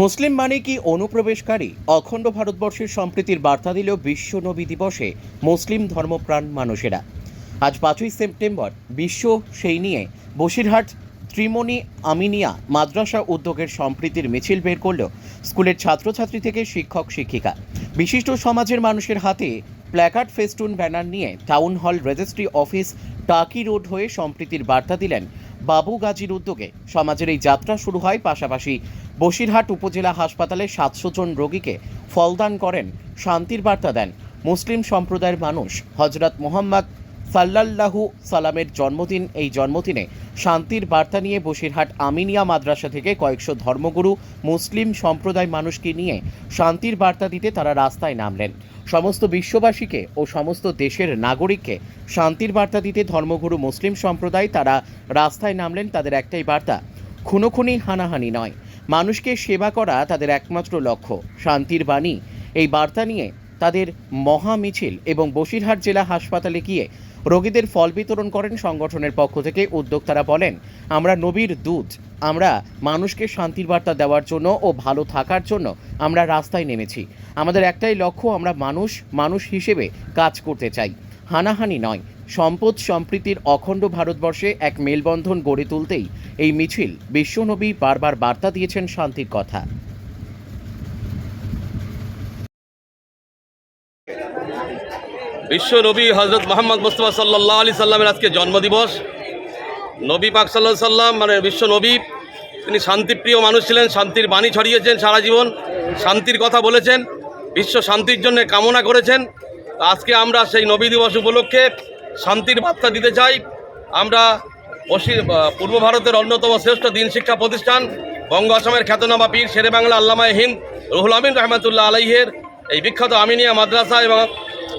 মুসলিম মানে কি অনুপ্রবেশকারী? অখণ্ড ভারতবর্ষের সম্প্রীতির বার্তা দিল বিশ্ব নবী দিবসে মুসলিম ধর্মপ্রাণ মানুষেরা। আজ 5ই সেপ্টেম্বর বিশ্ব সেই নিয়ে বসিরহাট ত্রিমণি আমিনিয়া মাদ্রাসা উদ্যোগের সম্প্রীতির মিছিল বের করল স্কুলের ছাত্রছাত্রী থেকে শিক্ষক শিক্ষিকা। বিশিষ্ট সমাজের মানুষের হাতে প্ল্যাকার্ড, ফেস্টুন, ব্যানার নিয়ে টাউন হল, রেজিস্ট্রি অফিস, টাকি রোড হয়ে সম্প্রীতির বার্তা দিলেন বাবু গাজীর উদ্যোগে। সমাজের এই যাত্রা শুরু হয় পাশাপাশি বসিরহাট উপজেলা হাসপাতালে 700 জন রোগীকে ফলদান করেন, শান্তির বার্তা দেন মুসলিম সম্প্রদায়ের মানুষ। হজরত মুহাম্মদ সাল্লাল্লাহু সালামের জন্মদিন। এই জন্মদিনে শান্তির বার্তা নিয়ে বসিরহাট আমিনিয়া মাদ্রাসা থেকে কয়েকশো ধর্মগুরু মুসলিম সম্প্রদায় মানুষকে নিয়ে শান্তির বার্তা দিতে তারা রাস্তায় নামলেন। সমস্ত বিশ্ববাসীকে ও সমস্ত দেশের নাগরিককে শান্তির বার্তা দিতে ধর্মগুরু মুসলিম সম্প্রদায় তারা রাস্তায় নামলেন। তাদের একটাই বার্তা, খুনোখুনি, হানাহানি নয়, মানুষকে সেবা করা তাদের একমাত্র লক্ষ্য। শান্তির বাণী এই বার্তা নিয়ে তাদের মহা মিছিল এবং বসিরহাট জেলা হাসপাতালে গিয়ে রোগীদের ফল বিতরণ করেন সংগঠনের পক্ষ থেকে। উদ্যোক্তারা বলেন, আমরা নবীর দূত, আমরা মানুষকে শান্তির বার্তা দেওয়ার জন্য ও ভালো থাকার জন্য আমরা রাস্তায় নেমেছি। আমাদের একটাই লক্ষ্য, আমরা মানুষ হিসেবে কাজ করতে চাই, হানাহানি নয়। সম্পদ সম্প্রীতির অখণ্ড ভারতবর্ষে এক মেলবন্ধন গড়ে তুলতেই এই মিছিল। বিশ্বনবী বারবার বার্তা দিয়েছেন শান্তির কথা। বিশ্ব নবী হজরত মোহাম্মদ মুস্তাফা সাল্লাল্লাহু আলাইহি সাল্লামের আজকে জন্মদিবস। নবী পাক সাল্লাল্লাহু আলাইহি সাল্লাম মানে বিশ্ব নবী, তিনি শান্তিপ্রিয় মানুষ ছিলেন, শান্তির বাণী ছড়িয়েছেন, সারা জীবন শান্তির কথা বলেছেন, বিশ্ব শান্তির জন্য কামনা করেছেন। আজকে আমরা সেই নবী দিবস উপলক্ষে শান্তির বার্তা দিতে চাই। আমরা পূর্ব ভারতের অন্যতম শ্রেষ্ঠ দিন শিক্ষা প্রতিষ্ঠান বঙ্গ আসামের খ্যাতনামা পীর শেরে বাংলা আল্লামায়ে হিন্দ রুহুল আমিন রহমতুল্লাহ আলাইহের এই বিখ্যাত আমিনিয়া মাদ্রাসা এবং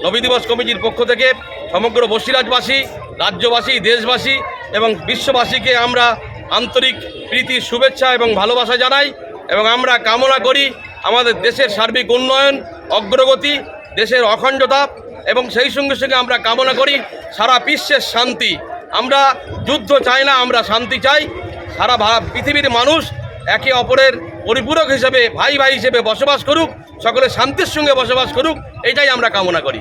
নবী দিবস কমিটির পক্ষ থেকে সমগ্র বসিরহাটবাসী, রাজ্যবাসী, দেশবাসী এবং বিশ্ববাসীকে আমরা আন্তরিক প্রীতি, শুভেচ্ছা এবং ভালোবাসা জানাই। এবং আমরা কামনা করি আমাদের দেশের সার্বিক উন্নয়ন, অগ্রগতি, দেশের অখণ্ডতা এবং সেই সঙ্গে সঙ্গে আমরা কামনা করি সারা বিশ্বের শান্তি। আমরা যুদ্ধ চাই না, আমরা শান্তি চাই। সারা পৃথিবীর মানুষ একে অপরের পরিপূরক হিসেবে, ভাই ভাই হিসেবে বসবাস করুক, সকলে শান্তির সঙ্গে বসবাস করুক, এটাই আমরা কামনা করি।